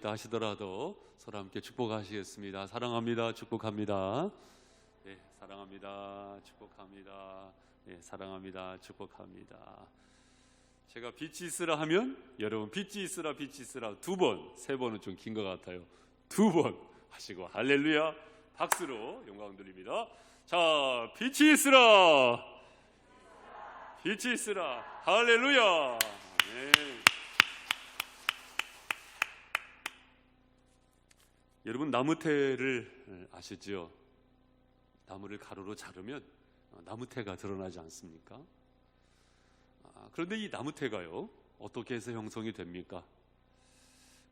있다 하시더라도 서로 함께 축복하시겠습니다. 사랑합니다. 축복합니다. 네, 사랑합니다. 축복합니다. 네, 사랑합니다. 축복합니다. 제가 빛이 있으라 하면 여러분 빛이 있으라 빛이 있으라 2번, 3번은 좀 긴 것 같아요. 2번 하시고 할렐루야 박수로 영광 드립니다. 자, 빛이 있으라 빛이 있으라 할렐루야. 네. 여러분 나무테를 아시죠? 나무를 가로로 자르면 나무테가 드러나지 않습니까? 그런데 이 나무테가요 어떻게 해서 형성이 됩니까?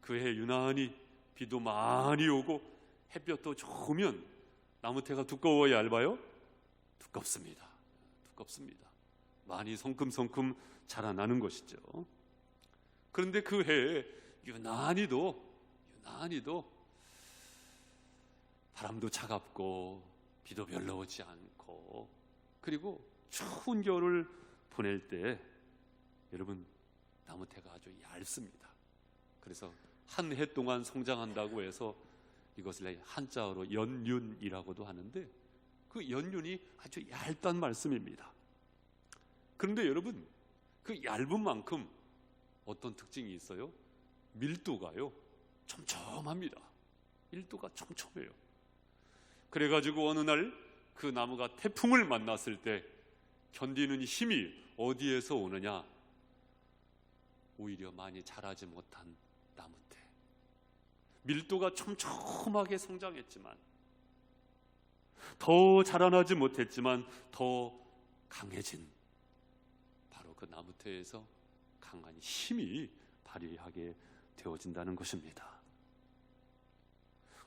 그해 유난히 비도 많이 오고 햇볕도 좋으면 나무테가 두꺼워야 얇아요? 두껍습니다. 많이 성큼성큼 자라나는 것이죠. 그런데 그 해에 유난히도 바람도 차갑고 비도 별로 오지 않고 그리고 추운 겨울을 보낼 때 여러분 나무테가 아주 얇습니다. 그래서 한 해 동안 성장한다고 해서 이것을 한자어로 연륜이라고도 하는데 그 연륜이 아주 얇단 말씀입니다. 그런데 여러분 그 얇은 만큼 어떤 특징이 있어요? 밀도가요 촘촘합니다. 밀도가 촘촘해요. 그래가지고 어느 날 그 나무가 태풍을 만났을 때 견디는 힘이 어디에서 오느냐? 오히려 많이 자라지 못한 나무테. 밀도가 촘촘하게 성장했지만 더 자라나지 못했지만 더 강해진 바로 그 나무테에서 강한 힘이 발휘하게 되어진다는 것입니다.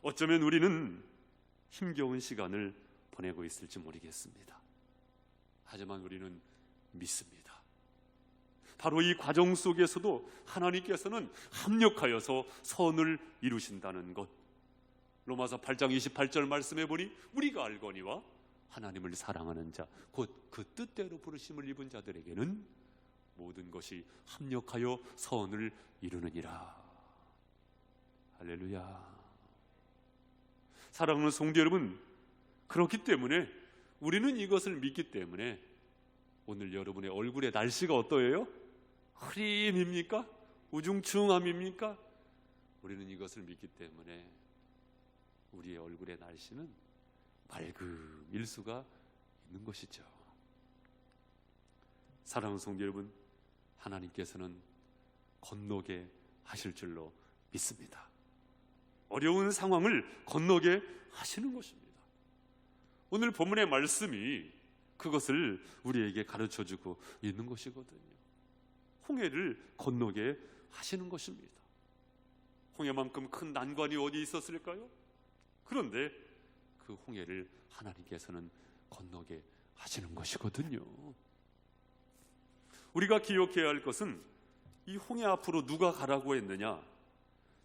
어쩌면 우리는 힘겨운 시간을 보내고 있을지 모르겠습니다. 하지만 우리는 믿습니다. 바로 이 과정 속에서도 하나님께서는 합력하여서 선을 이루신다는 것. 로마서 8장 28절 말씀해 보니 우리가 알거니와 하나님을 사랑하는 자 곧 그 뜻대로 부르심을 입은 자들에게는 모든 것이 합력하여 선을 이루느니라. 할렐루야. 사랑하는 성도 여러분, 그렇기 때문에 우리는 이것을 믿기 때문에 오늘 여러분의 얼굴의 날씨가 어떠해요? 흐림입니까? 우중충함입니까? 우리는 이것을 믿기 때문에 우리의 얼굴의 날씨는 맑음일 수가 있는 것이죠. 사랑하는 성도 여러분, 하나님께서는 건너게 하실 줄로 믿습니다. 어려운 상황을 건너게 하시는 것입니다. 오늘 본문의 말씀이 그것을 우리에게 가르쳐주고 있는 것이거든요. 홍해를 건너게 하시는 것입니다. 홍해만큼 큰 난관이 어디 있었을까요? 그런데 그 홍해를 하나님께서는 건너게 하시는 것이거든요. 우리가 기억해야 할 것은 이 홍해 앞으로 누가 가라고 했느냐?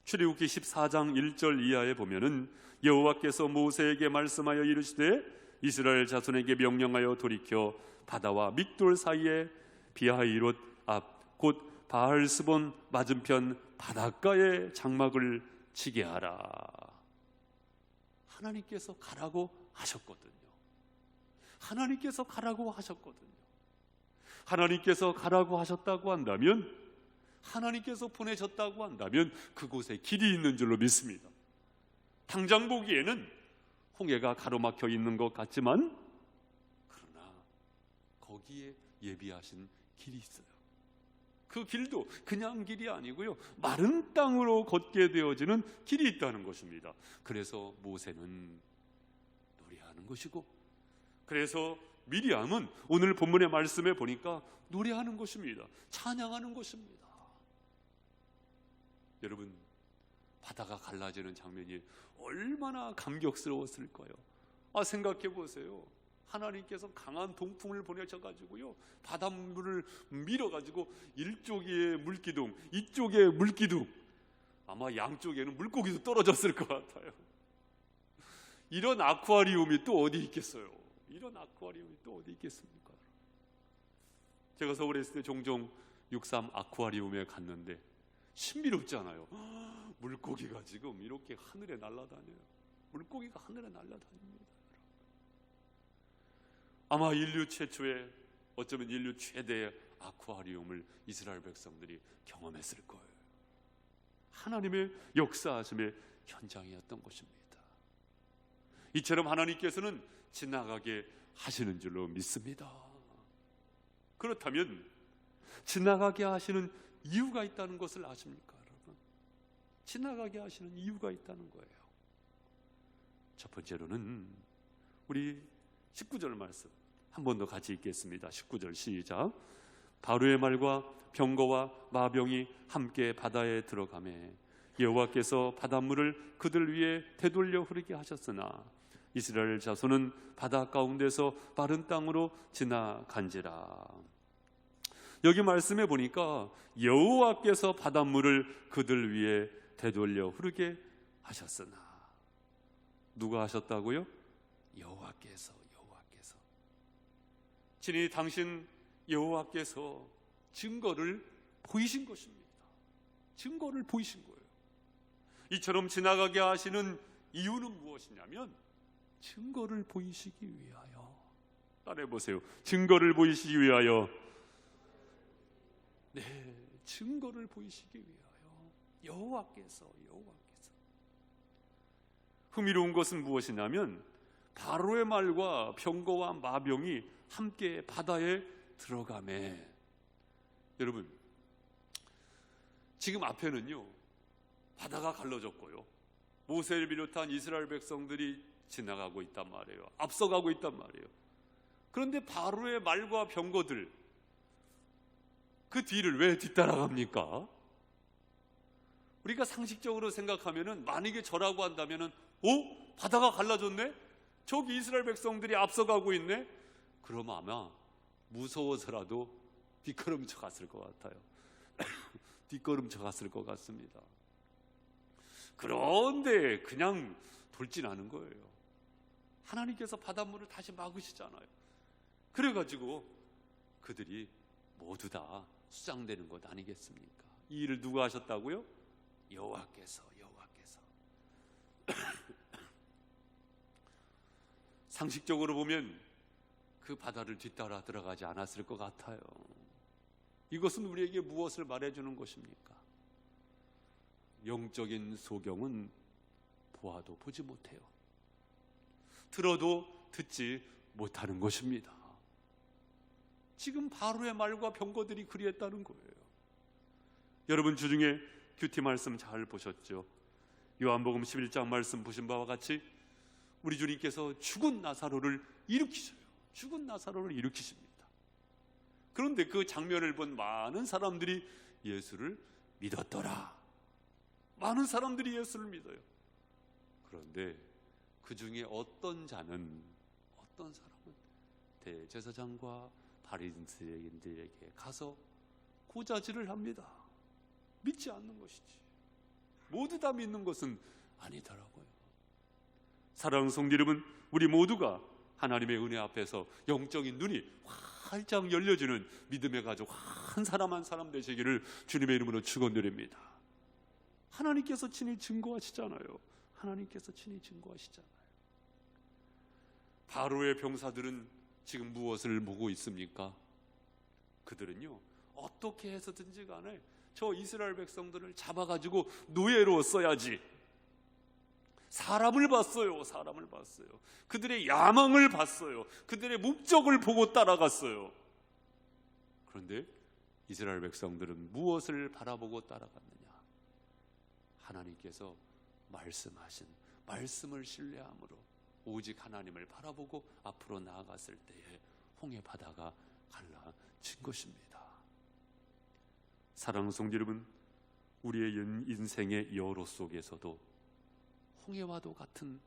출애굽기 14장 1절 이하에 보면은 여호와께서 모세에게 말씀하여 이르시되 이스라엘 자손에게 명령하여 돌이켜 바다와 믹돌 사이에 비하히롯 앞 곧 바알스본 맞은편 바닷가에 장막을 치게 하라. 하나님께서 가라고 하셨거든요. 하나님께서 가라고 하셨거든요. 하나님께서 가라고 하셨다고 한다면, 하나님께서 보내셨다고 한다면 그곳에 길이 있는 줄로 믿습니다. 당장 보기에는 홍해가 가로막혀 있는 것 같지만 그러나 거기에 예비하신 길이 있어요. 그 길도 그냥 길이 아니고요, 마른 땅으로 걷게 되어지는 길이 있다는 것입니다. 그래서 모세는 노래하는 것이고, 그래서 미리암은 오늘 본문의 말씀에 보니까 노래하는 것입니다. 찬양하는 것입니다. 여러분, 바다가 갈라지는 장면이 얼마나 감격스러웠을까요? 생각해 보세요. 하나님께서 강한 동풍을 보내셔가지고요, 바닷물을 밀어가지고 이쪽에 물기둥, 이쪽에 물기둥, 아마 양쪽에는 물고기도 떨어졌을 것 같아요. 이런 아쿠아리움이 또 어디 있겠어요? 이런 아쿠아리움이 또 어디 있겠습니까? 제가 서울에 있을 때 종종 63 아쿠아리움에 갔는데 신비롭잖아요. 물고기가 지금 이렇게 하늘에 날아다녀요. 물고기가 하늘에 날아다닙니다. 아마 인류 최초의, 어쩌면 인류 최대의 아쿠아리움을 이스라엘 백성들이 경험했을 거예요. 하나님의 역사하심의 현장이었던 것입니다. 이처럼 하나님께서는 지나가게 하시는 줄로 믿습니다. 그렇다면 지나가게 하시는 이유가 있다는 것을 아십니까, 여러분? 지나가게 하시는 이유가 있다는 거예요. 첫 번째로는 우리 19절 말씀 한 번 더 같이 읽겠습니다. 19절 시작. 바로의 말과 병거와 마병이 함께 바다에 들어가매 여호와께서 바닷물을 그들 위에 되돌려 흐르게 하셨으나 이스라엘 자손은 바다 가운데서 마른 땅으로 지나간지라. 여기 말씀해 보니까 여호와께서 바닷물을 그들 위에 되돌려 흐르게 하셨으나, 누가 하셨다고요? 여호와께서. 친히 당신 여호와께서 증거를 보이신 것입니다. 증거를 보이신 거예요. 이처럼 지나가게 하시는 이유는 무엇이냐면 증거를 보이시기 위하여. 따라해 보세요. 증거를 보이시기 위하여. 네, 증거를 보이시기 위하여. 여호와께서. 흥미로운 것은 무엇이냐면 바로의 말과 병거와 마병이 함께 바다에 들어가매. 여러분, 지금 앞에는요 바다가 갈라졌고요, 모세를 비롯한 이스라엘 백성들이 지나가고 있단 말이에요. 앞서가고 있단 말이에요. 그런데 바로의 말과 병거들, 그 뒤를 왜 뒤따라갑니까? 우리가 상식적으로 생각하면은, 만약에 저라고 한다면은 바다가 갈라졌네? 저기 이스라엘 백성들이 앞서가고 있네? 그럼 아마 무서워서라도 뒷걸음쳐 갔을 것 같아요. 뒷걸음쳐 갔을 것 같습니다. 그런데 그냥 돌진하는 거예요. 하나님께서 바닷물을 다시 막으시잖아요. 그래가지고 그들이 모두 다 수장되는 것 아니겠습니까? 이 일을 누가 하셨다고요? 여호와께서. 상식적으로 보면 그 바다를 뒤따라 들어가지 않았을 것 같아요. 이것은 우리에게 무엇을 말해주는 것입니까? 영적인 소경은 보아도 보지 못해요. 들어도 듣지 못하는 것입니다. 지금 바로의 말과 병거들이 그리했다는 거예요. 여러분 주중에 큐티 말씀 잘 보셨죠? 요한복음 11장 말씀 보신 바와 같이 우리 주님께서 죽은 나사로를 일으키셔요. 죽은 나사로를 일으키십니다. 그런데 그 장면을 본 많은 사람들이 예수를 믿었더라. 많은 사람들이 예수를 믿어요. 그런데 그 중에 어떤 사람은 대제사장과 바리새인들에게 가서 고자질을 합니다. 믿지 않는 것이지. 모두 다 믿는 것은 아니더라고요. 사랑하는 성도 여러분, 우리 모두가 하나님의 은혜 앞에서 영적인 눈이 활짝 열려지는 믿음의 가족 한 사람 한 사람 되시기를 주님의 이름으로 축원드립니다. 하나님께서 친히 증거하시잖아요. 바로의 병사들은 지금 무엇을 보고 있습니까? 그들은요, 어떻게 해서든지 간에 저 이스라엘 백성들을 잡아가지고 노예로 써야지. 사람을 봤어요. 그들의 야망을 봤어요. 그들의 목적을 보고 따라갔어요. 그런데 이스라엘 백성들은 무엇을 바라보고 따라갔느냐? 하나님께서 말씀하신 말씀을 신뢰함으로 오직 하나님을 바라보고 앞으로 나아갔을 때에 홍해 바다가 갈라진 것입니다. 사랑하는 성도 여러분, 우리의 인생의 여로 속에서도 홍해와도 같은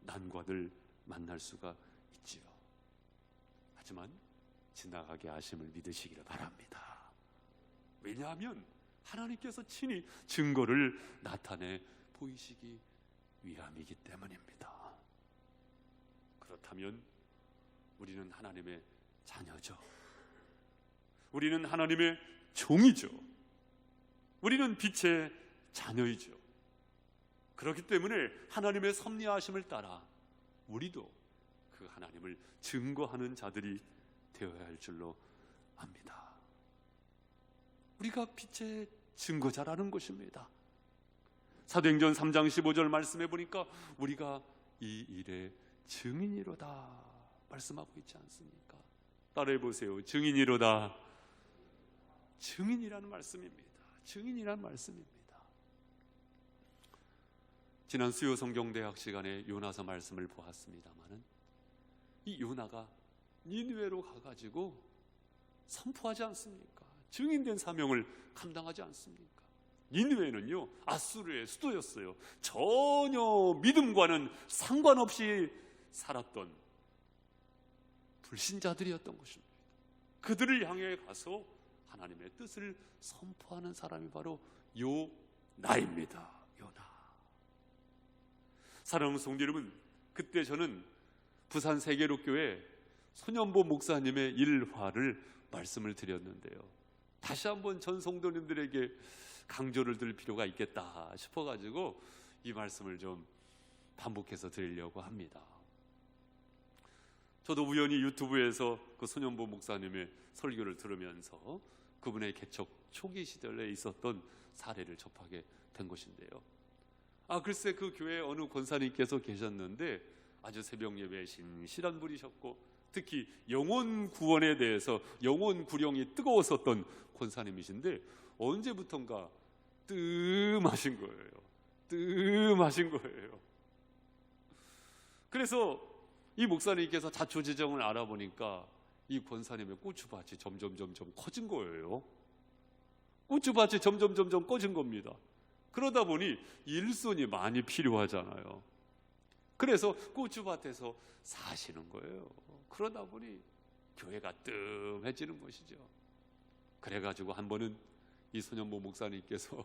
난관을 만날 수가 있지요. 하지만 지나가게 하심을 믿으시기를 바랍니다. 왜냐하면 하나님께서 친히 증거를 나타내 보이시기 위함이기 때문입니다. 그렇다면 우리는 하나님의 자녀죠. 우리는 하나님의 종이죠. 우리는 빛의 자녀이죠. 그렇기 때문에 하나님의 섭리하심을 따라 우리도 그 하나님을 증거하는 자들이 되어야 할 줄로 압니다. 우리가 빛의 증거자라는 것입니다. 사도행전 3장 15절 말씀해 보니까 우리가 이 일의 증인이로다 말씀하고 있지 않습니까? 따라해 보세요. 증인이로다. 증인이라는 말씀입니다. 증인이라는 말씀입니다. 지난 수요 성경대학 시간에 요나서 말씀을 보았습니다마는 이 요나가 니느웨로 가가지고 선포하지 않습니까? 증인된 사명을 감당하지 않습니까? 니느웨는요 아수르의 수도였어요. 전혀 믿음과는 상관없이 살았던 불신자들이었던 것입니다. 그들을 향해 가서 하나님의 뜻을 선포하는 사람이 바로 요나입니다. 요나. 사랑하는 성도 여러분, 그때 저는 부산 세계로교회 손연보 목사님의 일화를 말씀을 드렸는데요. 다시 한번 전 성도님들에게 강조를 드릴 필요가 있겠다 싶어가지고 이 말씀을 좀 반복해서 드리려고 합니다. 저도 우연히 유튜브에서 그 손연보 목사님의 설교를 들으면서 그분의 개척 초기 시절에 있었던 사례를 접하게 된 것인데요. 글쎄 그 교회에 어느 권사님께서 계셨는데 아주 새벽 예배에 신실한 분이셨고 특히 영혼 구원에 대해서 영혼 구령이 뜨거웠었던 권사님이신데 언제부턴가 뜸하신 거예요. 뜸하신 거예요. 그래서 이 목사님께서 자초지정을 알아보니까 이 권사님의 고추밭이 점점 커진 거예요. 고추밭이 점점 커진 겁니다. 그러다 보니 일손이 많이 필요하잖아요. 그래서 고추밭에서 사시는 거예요. 그러다 보니 교회가 뜸해지는 것이죠. 그래가지고 한 번은 이 손연보 목사님께서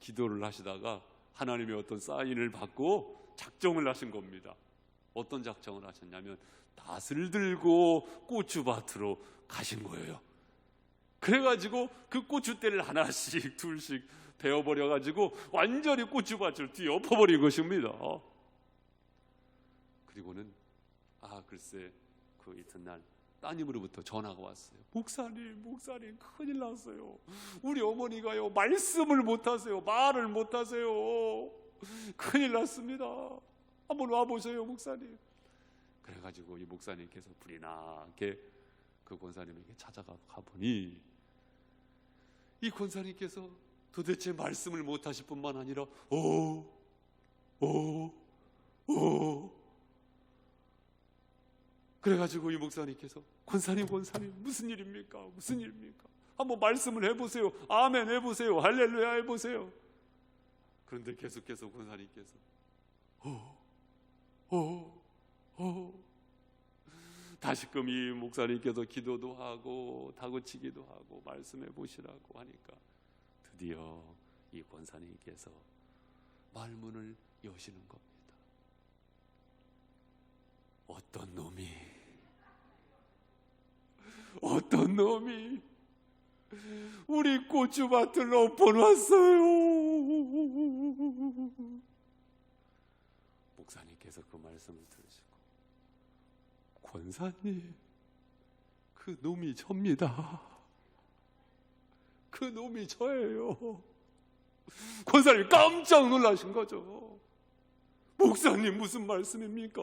기도를 하시다가 하나님의 어떤 사인을 받고 작정을 하신 겁니다. 어떤 작정을 하셨냐면 낫을 들고 고추밭으로 가신 거예요. 그래가지고 그 고추대를 하나씩 둘씩 베어버려가지고 완전히 고추밭을 뒤엎어버린 것입니다. 그리고는 글쎄 그 이튿날 따님으로부터 전화가 왔어요. 목사님 큰일 났어요. 우리 어머니가요 말씀을 못하세요. 말을 못하세요. 큰일 났습니다. 한번 와보세요 목사님. 그래가지고 이 목사님께서 불이 나게 그 권사님에게 찾아가 보니 이 권사님께서 도대체 말씀을 못하실 뿐만 아니라 그래가지고 이 목사님께서 권사님 무슨 일입니까? 한번 말씀을 해보세요. 아멘 해보세요. 할렐루야 해보세요. 그런데 계속해서 권사님께서 다시금 이 목사님께서 기도도 하고 다그치기도 하고 말씀해 보시라고 하니까 드디어 이 권사님께서 말문을 여시는 겁니다. 어떤 놈이 우리 고추밭을 엎어놨어요. 목사님께서 그 말씀을 들으시고 권사님 그 놈이 접니다. 그 놈이 저예요. 권사님 깜짝 놀라신 거죠. 목사님 무슨 말씀입니까?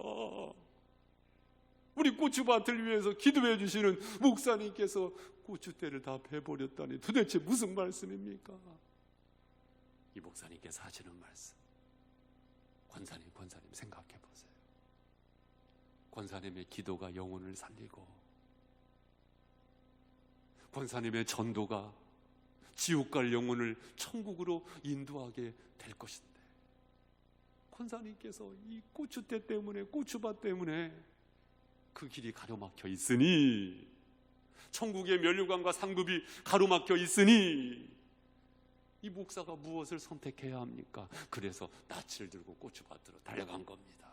우리 고추밭을 위해서 기도해 주시는 목사님께서 고추대를 다 베버렸다니 도대체 무슨 말씀입니까? 이 목사님께서 하시는 말씀, 권사님 생각해 보세요. 권사님의 기도가 영혼을 살리고 권사님의 전도가 지옥 갈 영혼을 천국으로 인도하게 될 것인데 권사님께서 이 고추대 때문에 고추밭 때문에 그 길이 가로막혀 있으니 천국의 면류관과 상급이 가로막혀 있으니 이 목사가 무엇을 선택해야 합니까? 그래서 낯을 들고 고추밭으로 달려간 겁니다.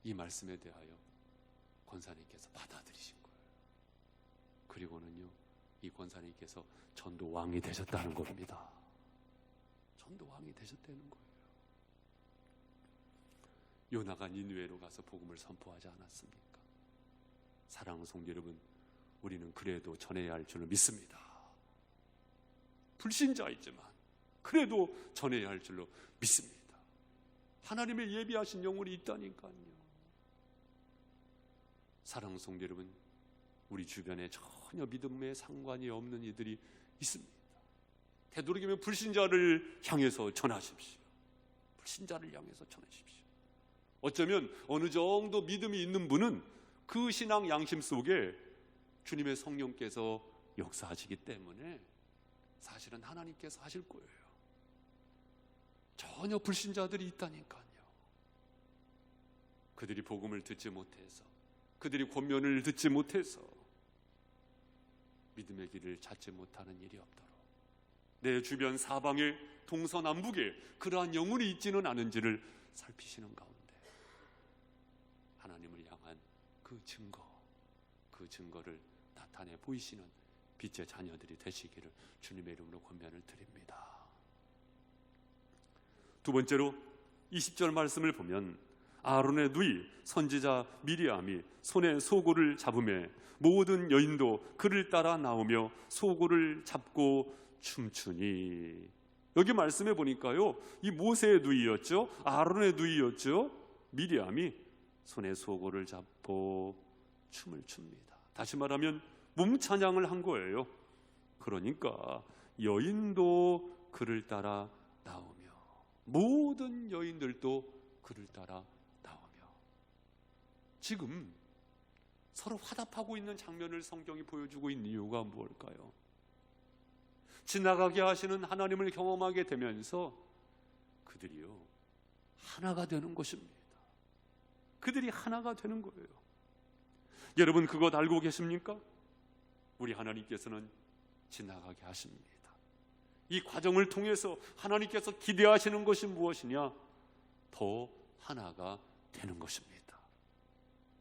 이 말씀에 대하여 권사님께서 받아들이신 거예요. 그리고는요 이 권사님께서 전도왕이 되셨다는 겁니다. 전도왕이 되셨다는 거예요. 요나가 니느웨로 가서 복음을 선포하지 않았습니까? 사랑하는 성도 여러분, 우리는 그래도 전해야 할 줄로 믿습니다. 불신자이지만 그래도 전해야 할 줄로 믿습니다. 하나님의 예비하신 영혼이 있다니까요. 사랑하는 성도 여러분, 우리 주변에 전혀 믿음에 상관이 없는 이들이 있습니다. 되도록이면 불신자를 향해서 전하십시오. 불신자를 향해서 전하십시오. 어쩌면 어느 정도 믿음이 있는 분은 그 신앙 양심 속에 주님의 성령께서 역사하시기 때문에 사실은 하나님께서 하실 거예요. 전혀 불신자들이 있다니까요. 그들이 복음을 듣지 못해서, 그들이 권면을 듣지 못해서 믿음의 길을 찾지 못하는 일이 없도록 내 주변 사방에 동서남북에 그러한 영혼이 있지는 않은지를 살피시는 가운데 하나님을 향한 그 증거를 나타내 보이시는 빛의 자녀들이 되시기를 주님의 이름으로 권면을 드립니다. 두 번째로 20절 말씀을 보면 아론의 누이 선지자 미리암이 손에 소고를 잡으매 모든 여인도 그를 따라 나오며 소고를 잡고 춤추니, 여기 말씀해 보니까요, 이 모세의 누이였죠, 아론의 누이였죠, 미리암이 손에 소고를 잡고 춤을 춥니다. 다시 말하면 몸찬양을 한 거예요. 그러니까 여인도 그를 따라 나오며 모든 여인들도 그를 따라 나오며, 지금 서로 화답하고 있는 장면을 성경이 보여주고 있는 이유가 무엇일까요? 지나가게 하시는 하나님을 경험하게 되면서 그들이요 하나가 되는 것입니다. 그들이 하나가 되는 거예요. 여러분 그것 알고 계십니까? 우리 하나님께서는 지나가게 하십니다. 이 과정을 통해서 하나님께서 기대하시는 것이 무엇이냐? 더 하나가 되는 것입니다.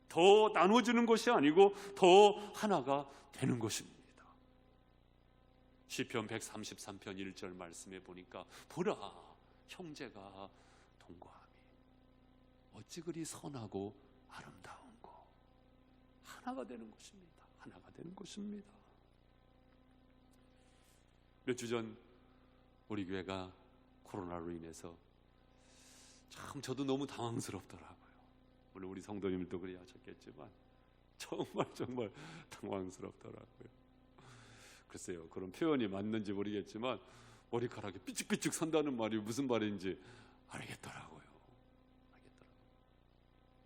더 나눠지는 것이 아니고 더 하나가 되는 것입니다. 시편 133편 1절 말씀에 보니까 보라 형제가 동거함이 어찌 그리 선하고 아름다운고, 하나가 되는 것입니다. 하나가 되는 것입니다. 몇 주 전 우리 교회가 코로나로 인해서 참 저도 너무 당황스럽더라고요. 물론 우리 성도님들도 그리 하셨겠지만 정말 당황스럽더라고요. 글쎄요, 그런 표현이 맞는지 모르겠지만 머리카락이 삐죽삐죽 선다는 말이 무슨 말인지 알겠더라고요.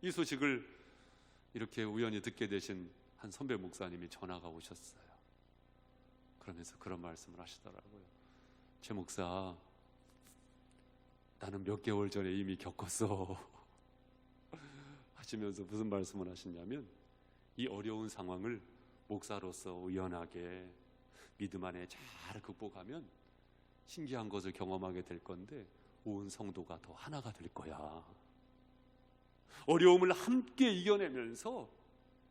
이 소식을 이렇게 우연히 듣게 되신 한 선배 목사님이 전화가 오셨어요. 그러면서 그런 말씀을 하시더라고요. 최 목사, 나는 몇 개월 전에 이미 겪었어 하시면서 무슨 말씀을 하시냐면, 이 어려운 상황을 목사로서 의연하게 믿음 안에 잘 극복하면 신기한 것을 경험하게 될 건데 온 성도가 더 하나가 될 거야. 어려움을 함께 이겨내면서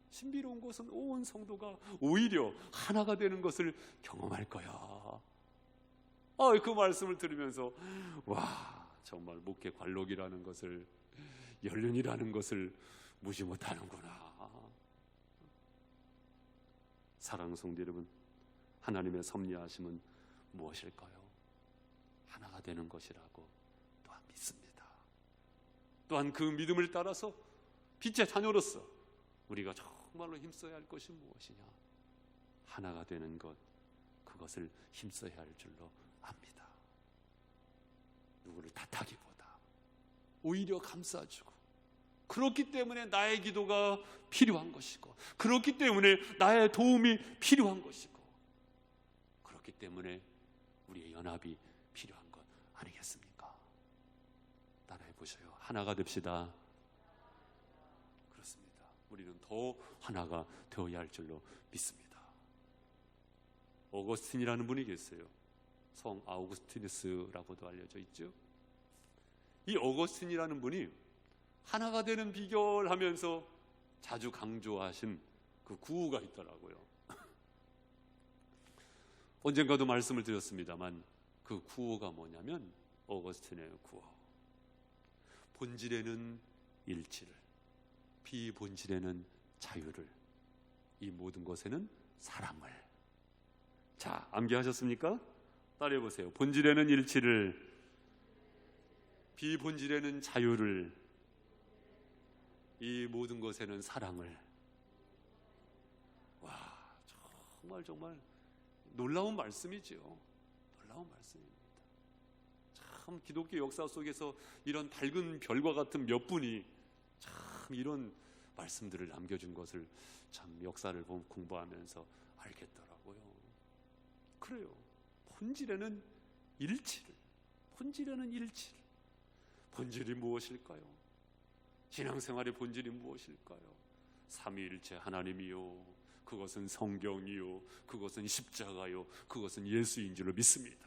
신비로운 것은 온 성도가 오히려 하나가 되는 것을 경험할 거야. 그 말씀을 들으면서 와, 정말 목회 관록이라는 것을, 연륜이라는 것을 무시 못하는구나. 사랑하는 성도 여러분, 하나님의 섭리하심은 무엇일까요? 하나가 되는 것이라고 또한 믿습니다. 또한 그 믿음을 따라서 빛의 자녀로서 우리가 정말로 힘써야 할 것이 무엇이냐? 하나가 되는 것, 그것을 힘써야 할 줄로 압니다. 누구를 탓하기보다 오히려 감싸주고, 그렇기 때문에 나의 기도가 필요한 것이고, 그렇기 때문에 나의 도움이 필요한 것이고, 그렇기 때문에 우리의 연합이 필요한 것 아니겠습니까? 따라해 보세요. 하나가 됩시다. 그렇습니다. 우리는 더 하나가 되어야 할 줄로 믿습니다. 어거스틴이라는 분이 계세요. 성 아우구스티누스라고도 알려져 있죠. 이 어거스틴이라는 분이 하나가 되는 비결 하면서 자주 강조하신 그 구호가 있더라고요. 언젠가도 말씀을 드렸습니다만 그 구호가 뭐냐면 어거스틴의 구호. 본질에는 일치를, 비본질에는 자유를, 이 모든 것에는 사랑을. 자, 암기하셨습니까? 따라해 보세요. 본질에는 일치를, 비본질에는 자유를, 이 모든 것에는 사랑을. 와, 정말 놀라운 말씀이지요. 놀라운 말씀입니다. 참 기독교 역사 속에서 이런 밝은 별과 같은 몇 분이 참 이런 말씀들을 남겨준 것을 참 역사를 공부하면서 알겠더라고요. 그래요. 본질에는 일치를, 본질에는 일치를. 본질이 무엇일까요? 신앙생활의 본질이 무엇일까요? 삼위일체 하나님이요, 그것은 성경이요, 그것은 십자가요, 그것은 예수인 줄로 믿습니다.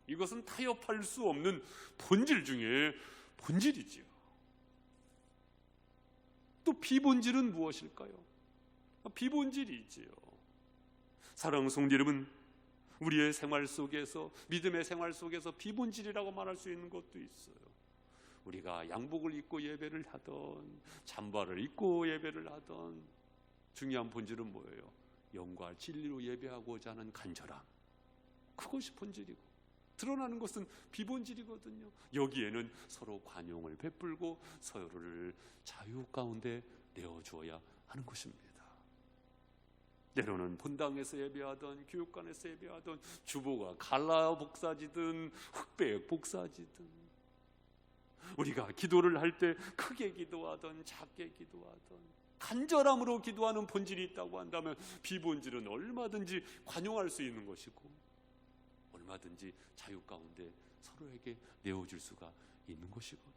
이것은 타협할 수 없는 본질 중에 본질이지요. 또 비본질은 무엇일까요? 비본질이 있지요. 사랑하는 성도 여러분, 우리의 생활 속에서, 믿음의 생활 속에서 비본질이라고 말할 수 있는 것도 있어요. 우리가 양복을 입고 예배를 하던, 잠바를 입고 예배를 하던, 중요한 본질은 뭐예요? 영과 진리로 예배하고자 하는 간절함, 그것이 본질이고, 드러나는 것은 비본질이거든요. 여기에는 서로 관용을 베풀고 서로를 자유 가운데 내어주어야 하는 것입니다. 때로는 본당에서 예배하던, 교육관에서 예배하던, 주보가 갈라 복사지든 흑백 복사지든, 우리가 기도를 할 때 크게 기도하던 작게 기도하던, 간절함으로 기도하는 본질이 있다고 한다면 비본질은 얼마든지 관용할 수 있는 것이고, 얼마든지 자유 가운데 서로에게 내어줄 수가 있는 것이거든.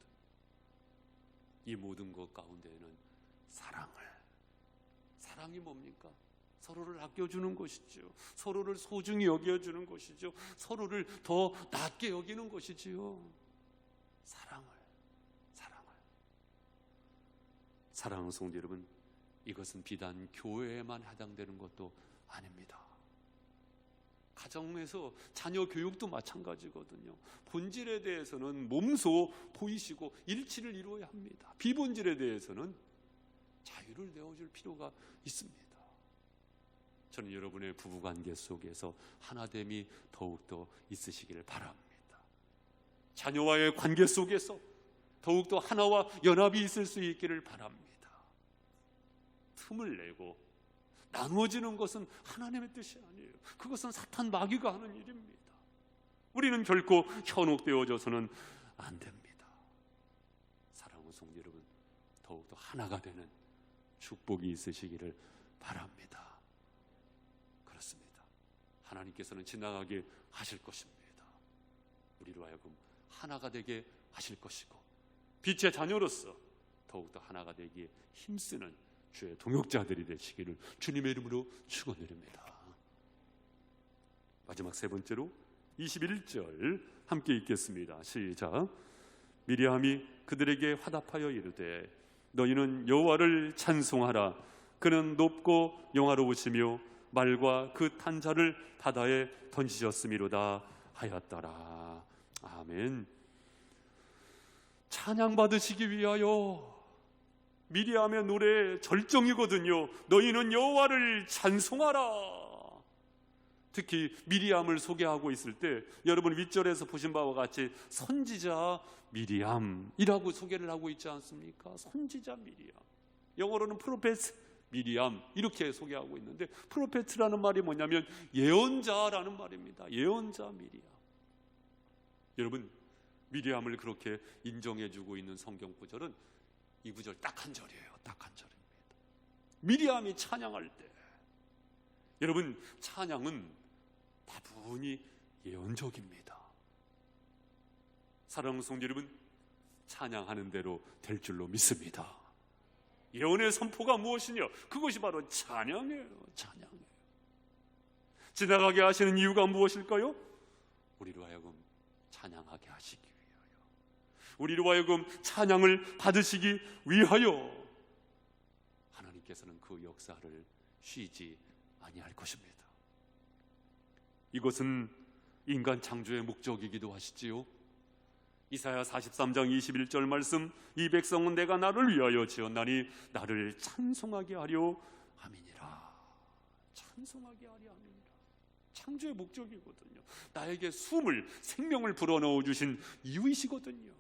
이 모든 것 가운데에는 사랑이 뭡니까? 서로를 아껴주는 것이죠. 서로를 소중히 여겨주는 것이죠. 서로를 더 낮게 여기는 것이지요. 사랑하는 성도 여러분, 이것은 비단 교회에만 해당되는 것도 아닙니다. 가정에서 자녀 교육도 마찬가지거든요. 본질에 대해서는 몸소 보이시고 일치를 이루어야 합니다. 비본질에 대해서는 자유를 내어줄 필요가 있습니다. 저는 여러분의 부부관계 속에서 하나됨이 더욱더 있으시기를 바랍니다. 자녀와의 관계 속에서 더욱더 하나와 연합이 있을 수 있기를 바랍니다. 틈을 내고 나누어지는 것은 하나님의 뜻이 아니에요. 그것은 사탄 마귀가 하는 일입니다. 우리는 결코 현혹되어져서는 안 됩니다. 사랑하는 성도 여러분, 더욱더 하나가 되는 축복이 있으시기를 바랍니다. 그렇습니다. 하나님께서는 지나가게 하실 것입니다. 우리로 하여금 하나가 되게 하실 것이고, 빛의 자녀로서 더욱더 하나가 되기에 힘쓰는 주의 동역자들이 되시기를 주님의 이름으로 축원드립니다. 마지막 세 번째로 21절 함께 읽겠습니다. 시작. 미리암이 그들에게 화답하여 이르되 너희는 여호와를 찬송하라. 그는 높고 영화로우시며 말과 그 탄 자를 바다에 던지셨음이로다 하였더라. 아멘. 찬양 받으시기 위하여, 미리암의 노래 절정이거든요. 너희는 여호와를 찬송하라. 특히 미리암을 소개하고 있을 때 여러분 윗절에서 보신 바와 같이 선지자 미리암이라고 소개를 하고 있지 않습니까? 선지자 미리암, 영어로는 프로페트 미리암 이렇게 소개하고 있는데, 프로페트라는 말이 뭐냐면 예언자라는 말입니다. 예언자 미리암. 여러분, 미리암을 그렇게 인정해주고 있는 성경 구절은 이 구절 딱 한 절이에요. 딱 한 절입니다. 미리암이 찬양할 때, 여러분, 찬양은 다분히 예언적입니다. 사랑하는 성도 여러분, 찬양하는 대로 될 줄로 믿습니다. 예언의 선포가 무엇이냐? 그것이 바로 찬양이에요. 찬양이에요. 지나가게 하시는 이유가 무엇일까요? 우리로 하여금 찬양하게 하시기 위하여, 우리로 하여금 찬양을 받으시기 위하여 하나님께서는 그 역사를 쉬지 아니할 것입니다. 이것은 인간 창조의 목적이기도 하시지요. 이사야 43장 21절 말씀, 이 백성은 내가 나를 위하여 지었나니 나를 찬송하게 하려 함이니라. 찬송하게 하려 함이니라. 창조의 목적이거든요. 나에게 숨을, 생명을 불어넣어 주신 이유이시거든요.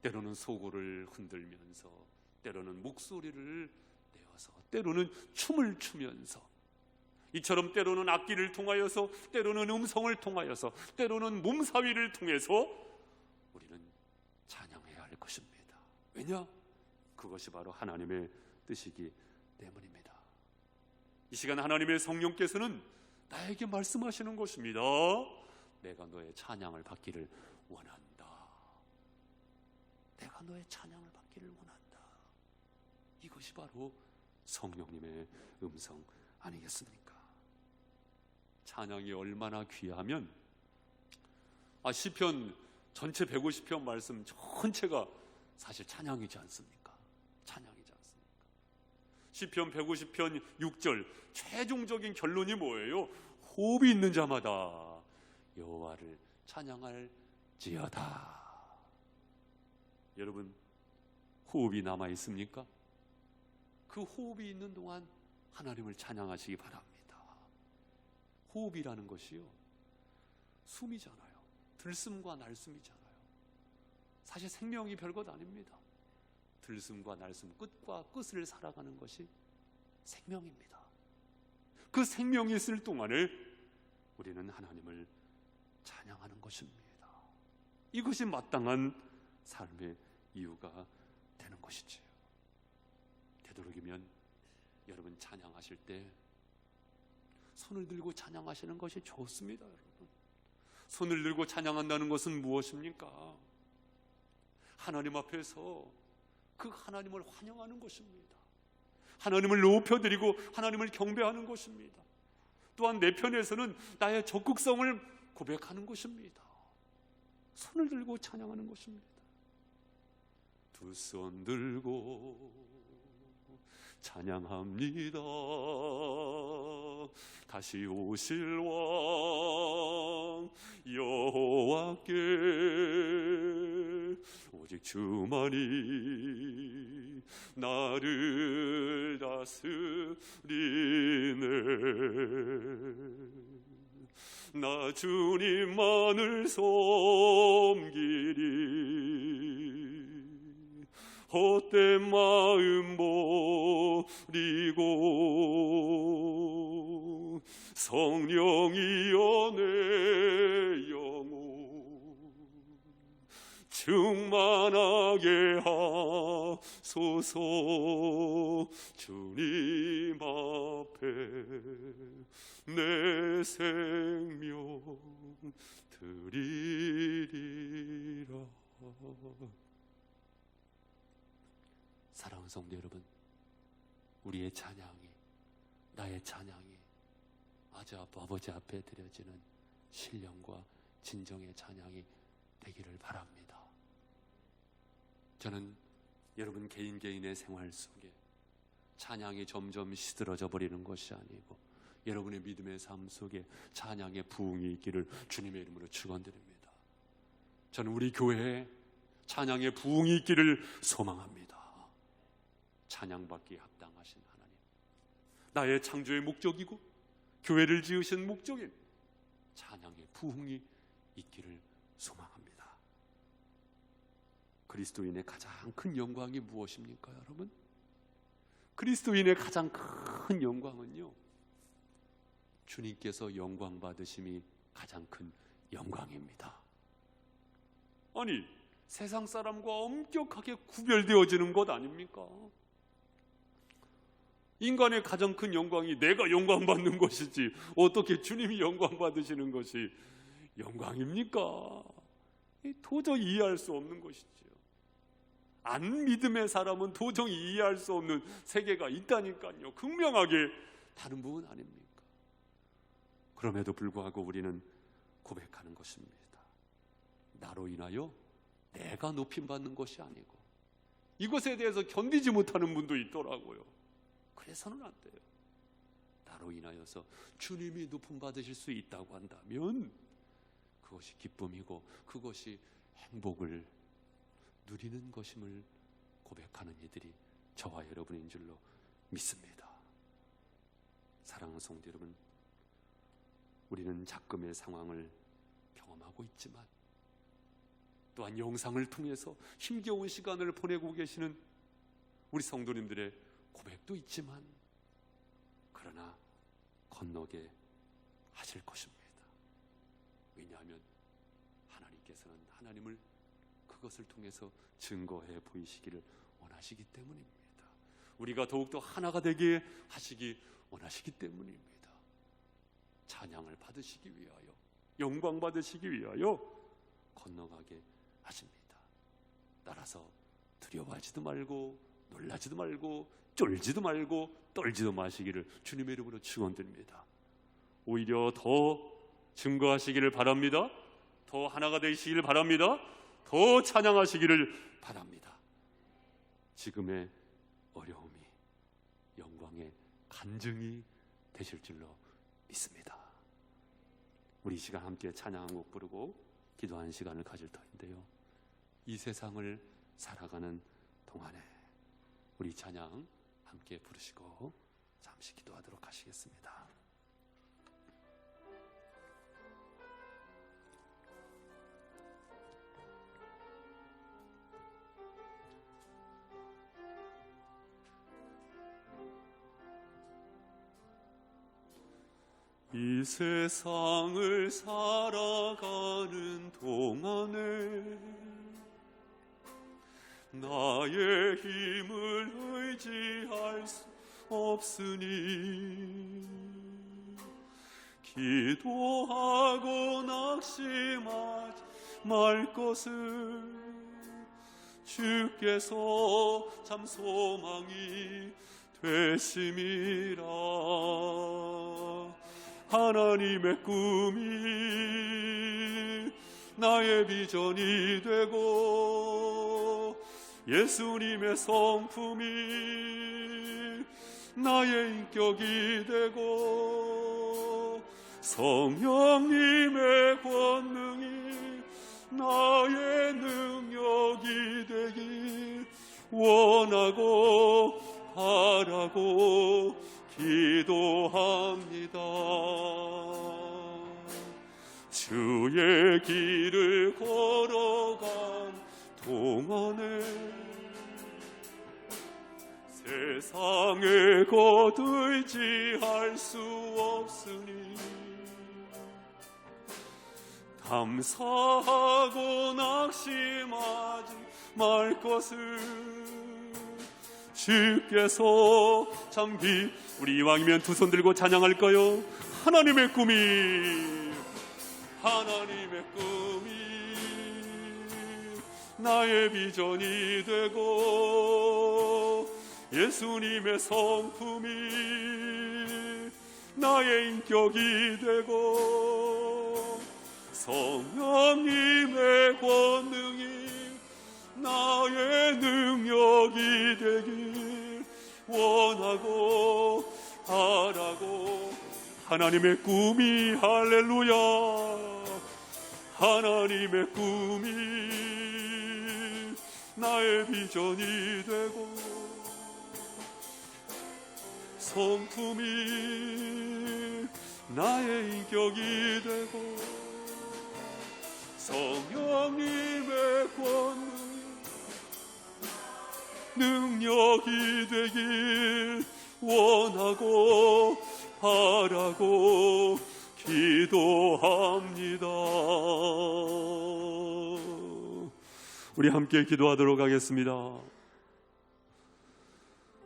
때로는 소고를 흔들면서, 때로는 목소리를 내어서, 때로는 춤을 추면서, 이처럼 때로는 악기를 통하여서, 때로는 음성을 통하여서, 때로는 몸사위를 통해서 우리는 찬양해야 할 것입니다. 왜냐? 그것이 바로 하나님의 뜻이기 때문입니다. 이 시간 하나님의 성령께서는 나에게 말씀하시는 것입니다. 내가 너의 찬양을 받기를 원한다. 내가 너의 찬양을 받기를 원한다. 이것이 바로 성령님의 음성 아니겠습니까? 찬양이 얼마나 귀하면 시편 전체 150편 말씀 전체가 사실 찬양이지 않습니까? 찬양이지 않습니까? 시편 150편 6절 최종적인 결론이 뭐예요? 호흡이 있는 자마다 여호와를 찬양할지어다. 여러분, 호흡이 남아 있습니까? 그 호흡이 있는 동안 하나님을 찬양하시기 바랍니다. 호흡이라는 것이요, 숨이잖아요. 들숨과 날숨이잖아요. 사실 생명이 별것 아닙니다. 들숨과 날숨, 끝과 끝을 살아가는 것이 생명입니다. 그 생명이 있을 동안에 우리는 하나님을 찬양하는 것입니다. 이것이 마땅한 삶의 이유가 되는 것이지요. 되도록이면 여러분 찬양하실 때 손을 들고 찬양하시는 것이 좋습니다. 여러분, 손을 들고 찬양한다는 것은 무엇입니까? 하나님 앞에서 그 하나님을 환영하는 것입니다. 하나님을 높여드리고 하나님을 경배하는 것입니다. 또한 내 편에서는 나의 적극성을 고백하는 것입니다. 손을 들고 찬양하는 것입니다. 두 손 들고 찬양합니다. 다시 오실 왕 여호와께 오직 주만이 나를 다스리네. 나 주님만을 섬기리. 헛된 마음 버리고 성령이여 내 영혼 충만하게 하소서. 주님 앞에 내 생명 드리리라. 사랑하는 성도 여러분, 우리의 찬양이, 나의 찬양이 아버지 앞에 드려지는 신령과 진정의 찬양이 되기를 바랍니다. 저는 여러분 개인의 생활 속에 찬양이 점점 시들어져 버리는 것이 아니고 여러분의 믿음의 삶 속에 찬양의 부흥이 있기를 주님의 이름으로 축원드립니다. 저는 우리 교회에 찬양의 부흥이 있기를 소망합니다. 찬양받기에 합당하신 하나님, 나의 창조의 목적이고 교회를 지으신 목적인 찬양의 부흥이 있기를 소망합니다. 그리스도인의 가장 큰 영광이 무엇입니까, 여러분? 그리스도인의 가장 큰 영광은요, 주님께서 영광 받으심이 가장 큰 영광입니다. 아니, 세상 사람과 엄격하게 구별되어지는 것 아닙니까? 인간의 가장 큰 영광이 내가 영광 받는 것이지 어떻게 주님이 영광 받으시는 것이 영광입니까? 도저히 이해할 수 없는 것이지요. 안 믿음의 사람은 도저히 이해할 수 없는 세계가 있다니까요. 극명하게 다른 부분 아닙니까? 그럼에도 불구하고 우리는 고백하는 것입니다. 나로 인하여 내가 높임받는 것이 아니고, 이것에 대해서 견디지 못하는 분도 있더라고요. 그래서는 안 돼요. 나로 인하여서 주님이 높임 받으실 수 있다고 한다면 그것이 기쁨이고 그것이 행복을 누리는 것임을 고백하는 이들이 저와 여러분인 줄로 믿습니다. 사랑하는 성도 여러분, 우리는 작금의 상황을 경험하고 있지만 또한 영상을 통해서 힘겨운 시간을 보내고 계시는 우리 성도님들의 고백도 있지만 그러나 건너게 하실 것입니다. 왜냐하면 하나님께서는 하나님을 그것을 통해서 증거해 보이시기를 원하시기 때문입니다. 우리가 더욱더 하나가 되게 하시기 원하시기 때문입니다. 찬양을 받으시기 위하여, 영광 받으시기 위하여 건너가게 하십니다. 따라서 두려워하지도 말고 놀라지도 말고 쫄지도 말고 떨지도 마시기를 주님의 이름으로 축원드립니다. 오히려 더 증거하시기를 바랍니다. 더 하나가 되시기를 바랍니다. 더 찬양하시기를 바랍니다. 지금의 어려움이 영광의 간증이 되실 줄로 믿습니다. 우리 이 시간 함께 찬양 한 곡 부르고 기도하는 시간을 가질 터인데요, 이 세상을 살아가는 동안에 우리 찬양 함께 부르시고 잠시 기도하도록 하시겠습니다. 이 세상을 살아가는 동안에 나의 힘을 의지할 수 없으니 기도하고 낙심하지 말 것을 주께서 참 소망이 되심이라. 하나님의 꿈이 나의 비전이 되고 예수님의 성품이 나의 인격이 되고 성령님의 권능이 나의 능력이 되길 원하고 바라고 기도합니다. 주의 길을 걸어간 동안에 세상의 것 의지할 수 없으니 감사하고 낙심하지 말 것을 주께서 참 우리 이왕이면 두 손 들고 찬양할까요? 하나님의 꿈이 나의 비전이 되고 예수님의 성품이 나의 인격이 되고 성령님의 권능이 나의 능력이 되길 원하고 바라고 하나님의 꿈이 할렐루야 하나님의 꿈이 나의 비전이 되고 성품이 나의 인격이 되고 성령님의 권능 능력이 되길 원하고 바라고 기도합니다. 우리 함께 기도하도록 하겠습니다.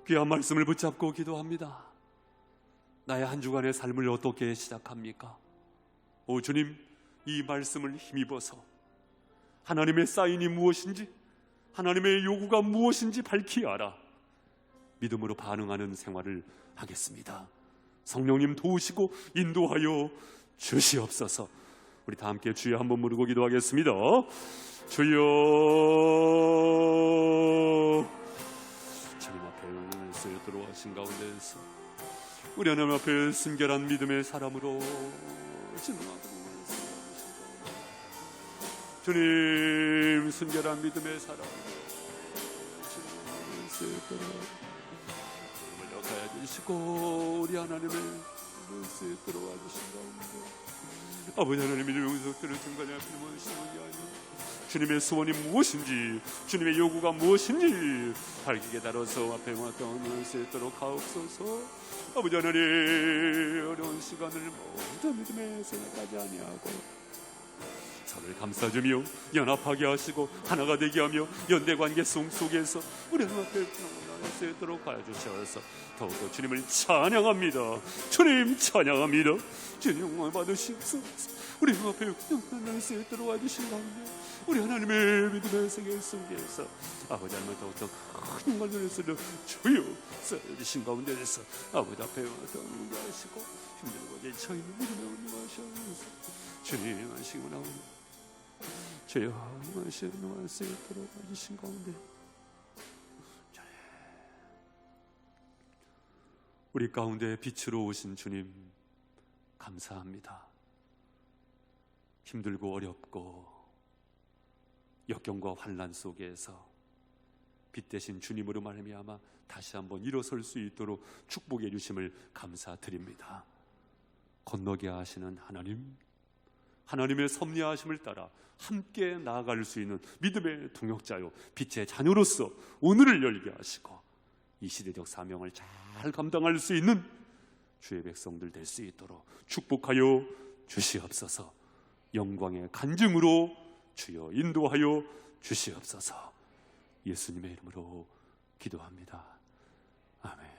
귀한 말씀을 붙잡고 기도합니다. 나의 한 주간의 삶을 어떻게 시작합니까? 오 주님, 이 말씀을 힘입어서 하나님의 사인이 무엇인지 하나님의 요구가 무엇인지 밝히 알아 믿음으로 반응하는 생활을 하겠습니다. 성령님 도우시고 인도하여 주시옵소서. 우리 다 함께 주여 한번 부르고 기도하겠습니다. 주여. 주님 앞에 쓰여 들어가신 가운데에서 우리 하나님 앞에 순결한 믿음의 사람으로 진행하고 주님, 순결한 믿음의 사람으로 주님을 가야 주시고 우리 하나님의 뜻에 들어와 주신 가운데 아버지 하나님의 용서들을 증거하여 필요하시는 게 아니라 주님의 소원이 무엇인지, 주님의 요구가 무엇인지 밝게 깨달아서 앞에 왔던 수 있도록 하옵소서. 아버지 하나님, 어려운 시간을 모두 믿음의 생각하지 아니하고 서로를 감싸주며 연합하게 하시고 하나가 되게 하며 연대관계 속에서 우리 하나님 앞에 수 있도록 하여 주셔서 더욱더 주님을 찬양합니다. 주님 찬양합니다. 주님 영광을 받으시옵소서. 우리 하나님 앞에 영광을 수 있도록 와주신 가운데 우리 하나님의 믿음의 세계 속에서 아버지 하나님 더욱더 큰 영광을 누리시려 주여 써주신 가운데에서 아버지 앞에 와서 하시고 힘들고 저희는 믿음에 온유하셔서 주님 하시고 나오는 주여 하시고 말씀 있도록 와주신 가운데 우리 가운데 빛으로 오신 주님 감사합니다. 힘들고 어렵고 역경과 환난 속에서 빛 대신 주님으로 말미암아 다시 한번 일어설 수 있도록 축복해 주심을 감사드립니다. 건너게 하시는 하나님, 하나님의 섭리하심을 따라 함께 나아갈 수 있는 믿음의 동역자요 빛의 자녀로서 오늘을 열게 하시고 이 시대적 사명을 잘 감당할 수 있는 주의 백성들 될 수 있도록 축복하여 주시옵소서. 영광의 간증으로 주여 인도하여 주시옵소서. 예수님의 이름으로 기도합니다. 아멘.